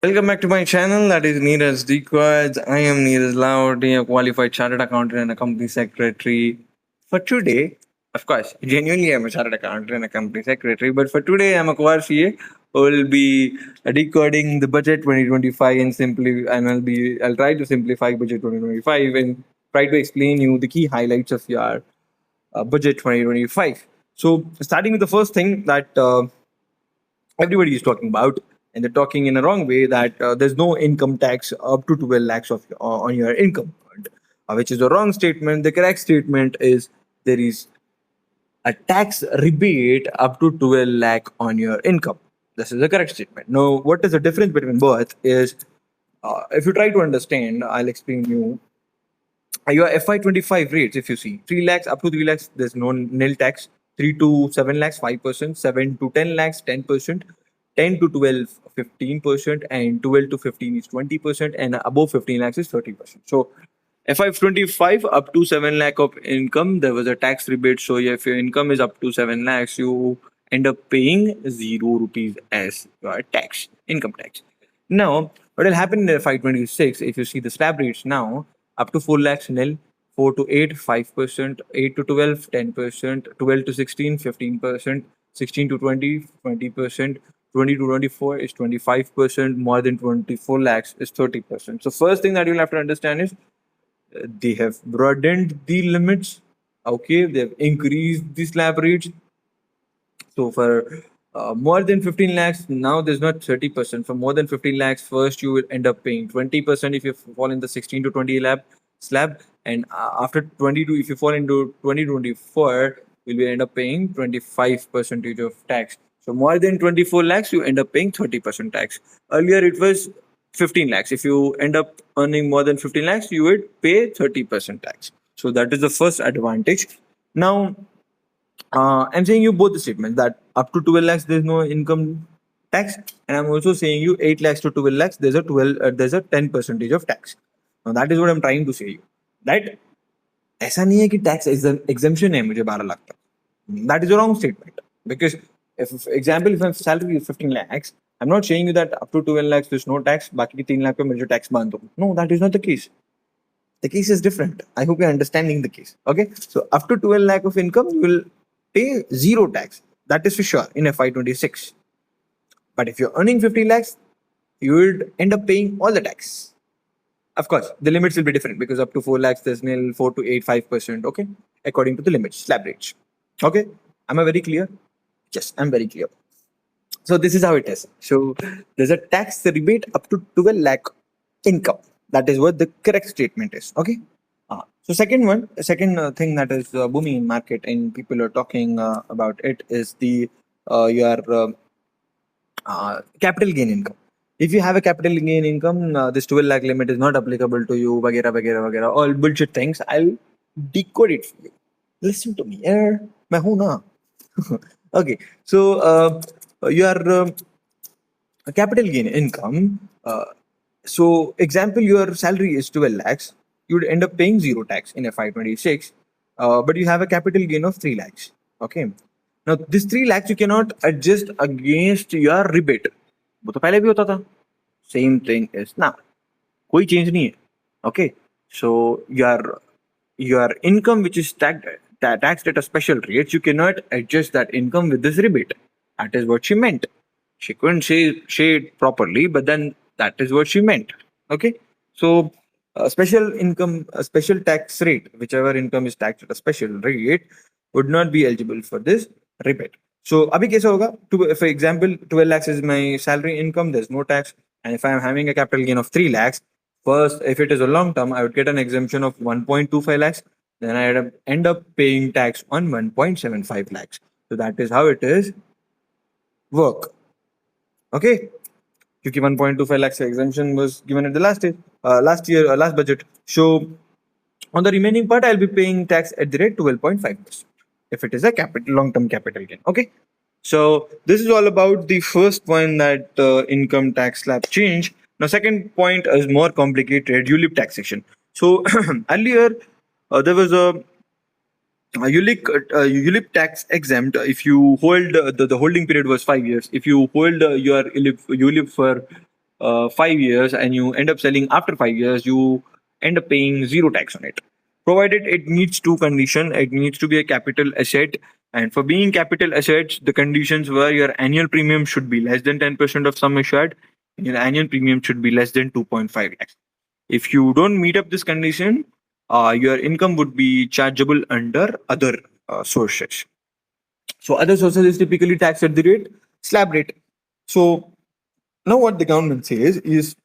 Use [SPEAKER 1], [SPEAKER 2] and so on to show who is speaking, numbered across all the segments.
[SPEAKER 1] Welcome back to my channel. That is Neeraj Dequads. I am Neeraj Lavati, a qualified chartered accountant and a company secretary. For today, of course, genuinely I'm a chartered accountant and a company secretary. But for today, I'm a core CA who will be decoding the budget 2025 and I'll try to simplify budget 2025 and try to explain you the key highlights of your budget 2025. So starting with the first thing that everybody is talking about, and they're talking in a wrong way that there's no income tax up to 12 lakhs on your income, which is a wrong statement. The correct statement is there is a tax rebate up to 12 lakh on your income. This is the correct statement. Now, what is the difference between both is, if you try to understand, I'll explain you. Your FY25 rates, if you see 3 lakhs up to 3 lakhs, there's no nil tax. 3 to 7 lakhs, 5%. 7 to 10 lakhs, 10%. 10 to 12, 15%. And 12 to 15 is 20%. And above 15 lakhs is 30%. So, FY25 up to 7 lakh of income, there was a tax rebate. So, if your income is up to 7 lakhs, you end up paying 0 rupees as your tax, income tax. Now, what will happen in FY26 if you see the slab rates now? Up to 4 lakhs nil, 4 to 8 5%, 8 to 12 10%, 12 to 16 15%, 16 to 20 20%, 20 to 24 is 25%, more than 24 lakhs is 30%. So first thing that you'll have to understand is they have broadened the limits. Okay, they've increased the slab rates. So for more than 15 lakhs, now there's not 30%. For more than 15 lakhs, first you will end up paying 20% if you fall in the 16 to 20 slab. And after 22, if you fall into 2024, you'll be end up paying 25% of tax. So more than 24 lakhs, you end up paying 30% tax. Earlier it was 15 lakhs. If you end up earning more than 15 lakhs, you would pay 30% tax. So that is the first advantage. Now, I'm saying you both the statements that up to 12 lakhs there's no income tax, and I'm also saying you 8 lakhs to 12 lakhs there's a 10 percentage of tax. Now that is what I'm trying to say you. That ऐसा नहीं है कि tax exemption है मुझे 12 लाख तक. That is a wrong statement because if my salary is 15 lakhs, I'm not saying you that up to 12 lakhs there's no tax. बाकी के 3 लाख पे मुझे tax बांध दो. No, that is not the case. The case is different. I hope you're understanding the case. Okay, so up to 12 lakh of income, you will pay zero tax. That is for sure in FY26. But if you're earning 50 lakhs, you would end up paying all the tax. Of course, the limits will be different because up to 4 lakhs, there's nil, 4 to 8, 5%. Okay, according to the limits, slab rates. Okay, am I very clear? Yes, I'm very clear. So this is how it is. So there's a tax rebate up to 12 lakh income. That is what the correct statement is. Okay. So second thing that is booming in market and people are talking about it is the your capital gain income. If you have a capital gain income, this 12 lakh limit is not applicable to you. Vagera, vagera, vagera. All bullshit things. I'll decode it for you. Listen to me. मैं हूँ ना. Okay. So your capital gain income. So example, your salary is 12 lakhs. You would end up paying zero tax in FY26, but you have a capital gain of 3 lakhs. Okay. Now this 3 lakhs you cannot adjust against your rebate. वो तो पहले भी होता था. Same thing is now. कोई change नहीं है. Okay. So your income which is taxed at a special rate, you cannot adjust that income with this rebate. That is what she meant. She couldn't say it properly, but then that is what she meant. Okay. So a special tax rate, whichever income is taxed at a special rate, would not be eligible for this rebate. So abhi kaisa hoga? For example, 12 lakhs is my salary income, there's no tax. And if I'm having a capital gain of 3 lakhs, first, if it is a long term, I would get an exemption of 1.25 lakhs. Then I end up paying tax on 1.75 lakhs. So that is how it is work. Okay. क्योंकि 1.25 lakhs exemption was given at the last budget. So on the remaining part, I'll be paying tax at the rate 12.5% if it is a long-term capital gain. Okay. So this is all about the first point, that income tax slab change. Now, second point is more complicated: ULIP taxation. So earlier there was a ULIP tax exempt if you hold the holding period was 5 years. If you hold your ULIP for 5 years and you end up selling after 5 years, you end up paying zero tax on it. Provided it meets two conditions, it needs to be a capital asset. And for being capital assets, the conditions were your annual premium should be less than 10% of sum assured, and your annual premium should be less than 2.5 lakhs. If you don't meet up this condition, your income would be chargeable under other sources. So other sources is typically taxed at the rate slab rate. So now what the government says is,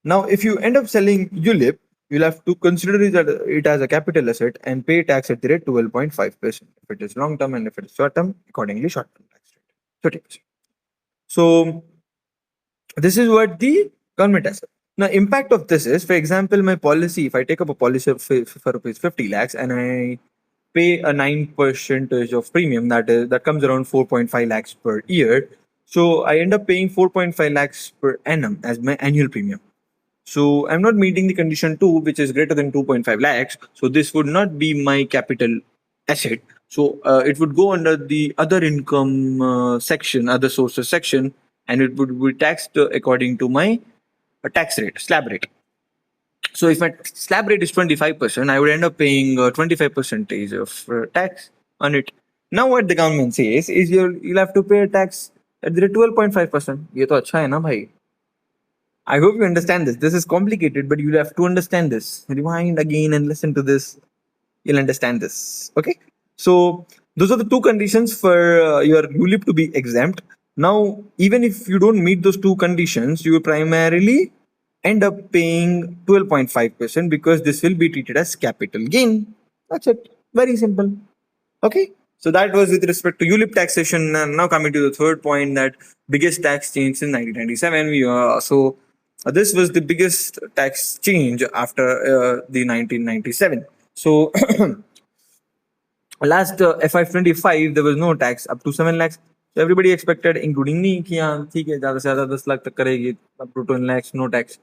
[SPEAKER 1] now if you end up selling ULIP, you'll have to consider it as a capital asset and pay tax at the rate 12.5%. If it is long term and if it is short term, accordingly short term tax rate 30%. So this is what the government has. Now, impact of this is, for example, my policy, if I take up a policy for rupees 50 lakhs and I pay a 9% of premium, that comes around 4.5 lakhs per year. So I end up paying 4.5 lakhs per annum as my annual premium. So I'm not meeting the condition 2, which is greater than 2.5 lakhs. So this would not be my capital asset. So it would go under the other income section, other sources section, and it would be taxed according to my tax rate, slab rate. So if my slab rate is 25%, I would end up paying 25% of tax on it. Now what the government says is you'll have to pay a tax at the rate 12.5%. ये तो अच्छा है ना भाई. I hope you understand this. This is complicated, but you'll have to understand this. Rewind again and listen to this. You'll understand this. Okay. So those are the two conditions for your ULIP to be exempt. Now, even if you don't meet those two conditions, you will primarily end up paying 12.5% because this will be treated as capital gain. That's it. Very simple. Okay. So that was with respect to ULIP taxation. And now coming to the third point, that biggest tax change in 1997. This was the biggest tax change after the 1997. So last FY25 there was no tax up to 7 lakhs. So everybody expected, including me, कि हाँ ठीक है ज़्यादा से ज़्यादा 10 lakh तक करेगी, up to 10 lakhs no tax.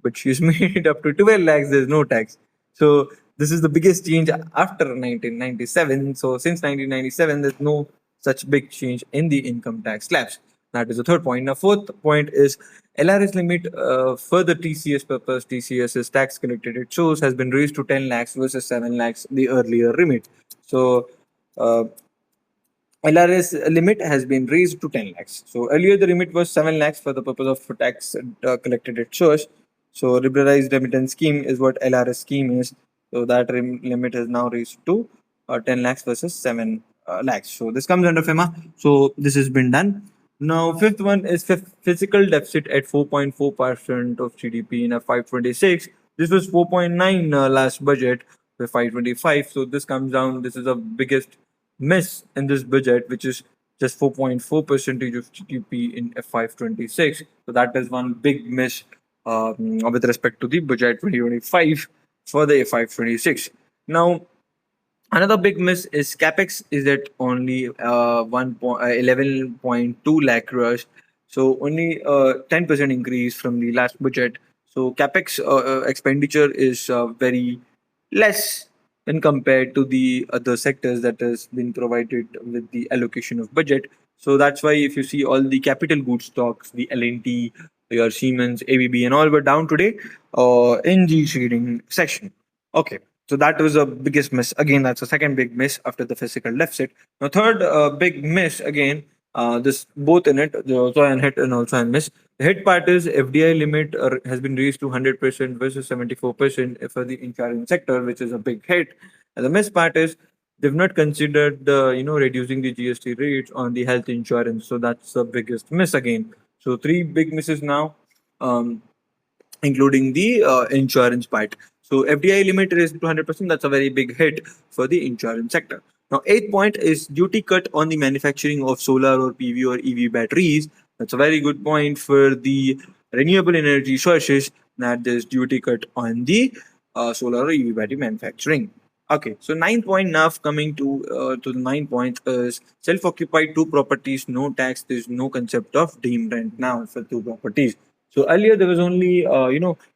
[SPEAKER 1] But she's made it up to 12 lakhs, there's no tax. So this is the biggest change after 1997. So since 1997, there's no such big change in the income tax slabs. That is the third point. Now, fourth point is LRS limit for the TCS purpose. TCS's tax collected it shows has been raised to 10 lakhs versus 7 lakhs, the earlier limit. So LRS limit has been raised to 10 lakhs. So earlier the limit was 7 lakhs for the purpose of tax collected at source. So liberalized remittance scheme is what LRS scheme is. So that limit is now raised to 10 lakhs versus 7 lakhs. So this comes under FEMA. So this has been done. Now, fifth one is physical deficit at 4.4% of GDP in FY26. This was 4.9 last budget for FY25. So this comes down. This is the biggest miss in this budget, which is just 4.4% of GDP in FY26. So that is one big miss with respect to the budget 2025 for the FY26. Now, another big miss is capex is at only 11.2 lakh crores. So only 10% increase from the last budget. So capex expenditure is very less when compared to the other sectors that has been provided with the allocation of budget. So that's why if you see all the capital goods stocks, the L&T, your Siemens, ABB and all were down today in the trading section. Okay. So that was the biggest miss. Again, that's the second big miss after the physical deficit. Now, third big miss again, this both in it, also an hit and also a miss. The hit part is FDI limit has been raised to 100% versus 74% for the insurance sector, which is a big hit. And the miss part is they've not considered reducing the GST rates on the health insurance. So that's the biggest miss again. So three big misses now. Including the insurance part. So FDI limit raised to 100%. That's a very big hit for the insurance sector. Now, eighth point is duty cut on the manufacturing of solar or PV or EV batteries. That's a very good point for the renewable energy sources, that there's duty cut on the solar or EV battery manufacturing. Okay, so ninth point now coming to the 9 point is self-occupied two properties, no tax. There's no concept of deemed rent now for two properties. So earlier there was only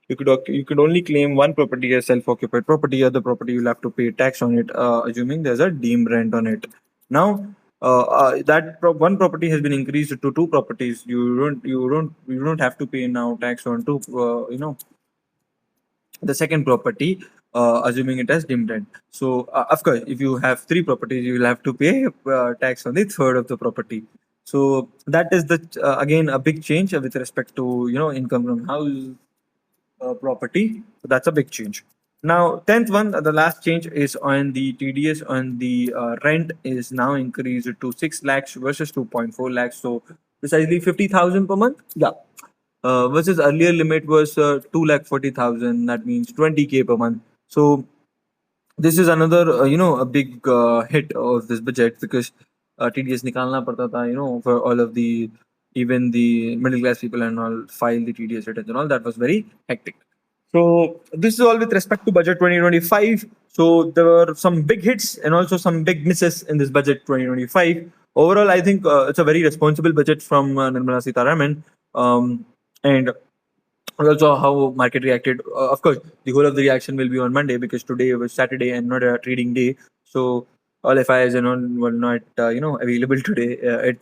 [SPEAKER 1] you could only claim one property as self-occupied property. Other property you'll have to pay tax on it, assuming there's a deemed rent on it. Now
[SPEAKER 2] one property has been increased to two properties. You don't have to pay now tax on two. The second property, assuming it as dividend. So, of course, if you have three properties, you will have to pay tax on the third of the property. So that is the again a big change with respect to income from house property. So that's a big change. Now, tenth one, the last change is on the TDS on the rent is now increased to 6 lakhs versus 2.4 lakhs. So precisely 50,000 per month. Yeah, versus earlier limit was 2,40,000. That means 20K per month. So this is another a big hit of this budget because TDS nikalna padta tha, for all of the even the middle class people and all file the TDS returns and all. That was very hectic. So this is all with respect to budget 2025. So there were some big hits and also some big misses in this budget 2025. Overall, I think it's a very responsible budget from Nirmala Sitharaman. And also how market reacted. Of course, the whole of the reaction will be on Monday because today was Saturday and not a trading day. So all FIs and all were not available today.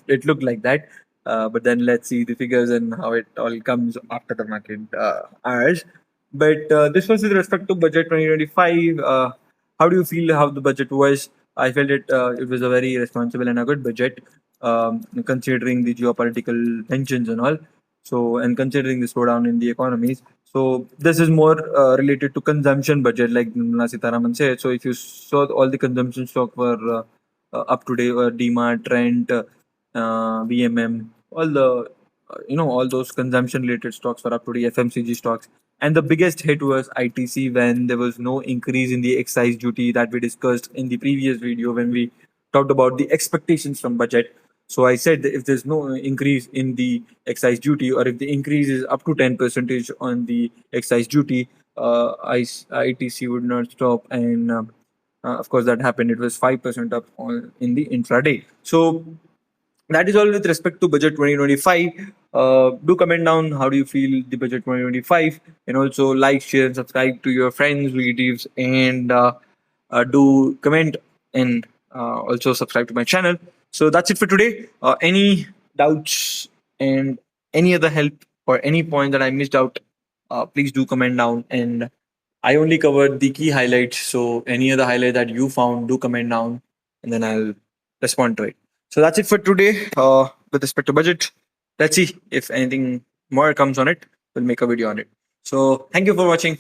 [SPEAKER 2] It looked like that. But then let's see the figures and how it all comes after the market hours. But this was with respect to budget 2025. How do you feel how the budget was? I felt it was a very responsible and a good budget, considering the geopolitical tensions and all. So, and considering the slowdown in the economies, so this is more related to consumption budget, like Nirmala Sitharaman said. So, if you saw all the consumption stock were up to date, DMart, Trent, VMM, all the all those consumption related stocks were up to date, FMCG stocks. And the biggest hit was ITC when there was no increase in the excise duty that we discussed in the previous video when we talked about the expectations from budget. So I said that if there's no increase in the excise duty, or if the increase is up to 10% on the excise duty, ITC would not stop. And of course, that happened. It was 5% up in the intraday. So that is all with respect to budget 2025. Do comment down how do you feel the budget 2025, and also like, share, and subscribe to your friends, relatives, and do comment and also subscribe to my channel. So that's it for today. Any doubts and any other help or any point that I missed out, please do comment down. And I only covered the key highlights. So any other highlight that you found, do comment down, and then I'll respond to it. So that's it for today with respect to budget. Let's see if anything more comes on it. We'll make a video on it. So thank you for watching.